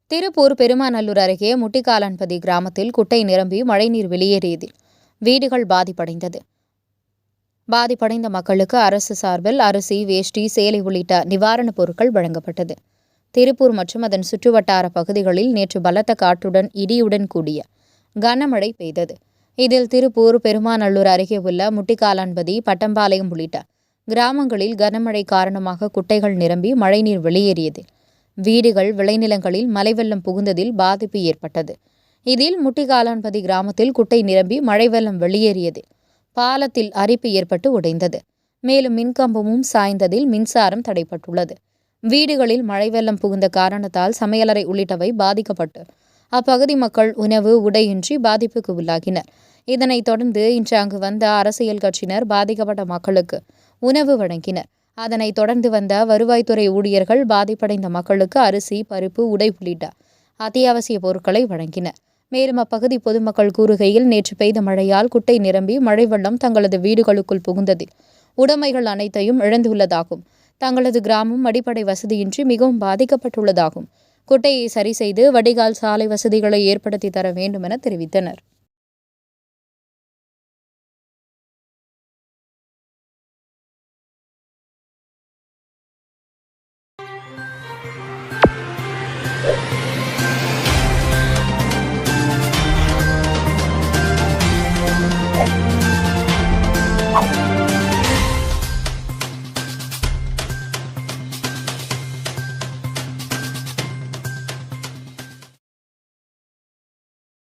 திருப்பூர் பெருமாநல்லூர் அருகே முட்டிக்காலன்பதி கிராமத்தில் குட்டை நிரம்பி மழைநீர் வெளியேறியதில் வீடுகள் பாதிப்படைந்த மக்களுக்கு அரசு சார்பில் அரிசி, வேஷ்டி, சேலை உள்ளிட்ட நிவாரணப் பொருட்கள் வழங்கப்பட்டது. திருப்பூர் மற்றும் அதன் சுற்றுவட்டார பகுதிகளில் நேற்று பலத்த காற்றுடன் இடியுடன் கூடிய கனமழை பெய்தது. இதில் திருப்பூர் பெருமாநல்லூர் அருகே உள்ள முட்டிக்காலன்பதி, பட்டம்பாளையம் உள்ளிட்ட கிராமங்களில் கனமழை காரணமாக குட்டைகள் நிரம்பி மழைநீர் வெளியேறியது. வீடுகள், விளைநிலங்களில் மழை வெள்ளம் புகுந்ததில் பாதிப்பு ஏற்பட்டது. இதில் முட்டிக்காலன்பதி கிராமத்தில் குட்டை நிரம்பி மழை வெள்ளம் வெளியேறியது. பாலத்தில் அரிப்பு ஏற்பட்டு உடைந்தது. மேலும் மின்கம்பமும் சாய்ந்ததில் மின்சாரம் தடைப்பட்டுள்ளது. வீடுகளில் மழை வெள்ளம் புகுந்த காரணத்தால் சமையலறை உள்ளிட்டவை பாதிக்கப்பட்டு அப்பகுதி மக்கள் உணவு, உடையின்றி பாதிப்புக்கு உள்ளாகினர். இதனைத் தொடர்ந்து இன்று அங்கு வந்த அரசியல் கட்சியினர் பாதிக்கப்பட்ட மக்களுக்கு உணவு வழங்கினர். அதனைத் தொடர்ந்து வந்த வருவாய்த்துறை ஊழியர்கள் பாதிப்படைந்த மக்களுக்கு அரிசி, பருப்பு, உடை உள்ளிட்ட அத்தியாவசிய பொருட்களை வழங்கினர். மேலும் அப்பகுதி பொதுமக்கள் கூறுகையில், நேற்று பெய்த மழையால் குட்டை நிரம்பி மழை வெள்ளம் தங்களது வீடுகளுக்குள் புகுந்ததில் உடைமைகள் அனைத்தையும் இழந்துள்ளதாகவும், தங்களது கிராமம் அடிப்படை வசதியின்றி மிகவும் பாதிக்கப்பட்டுள்ளதாகவும், குட்டையை சரி செய்து வடிகால், சாலை வசதிகளை ஏற்படுத்தி தர வேண்டும் என தெரிவித்தனர்.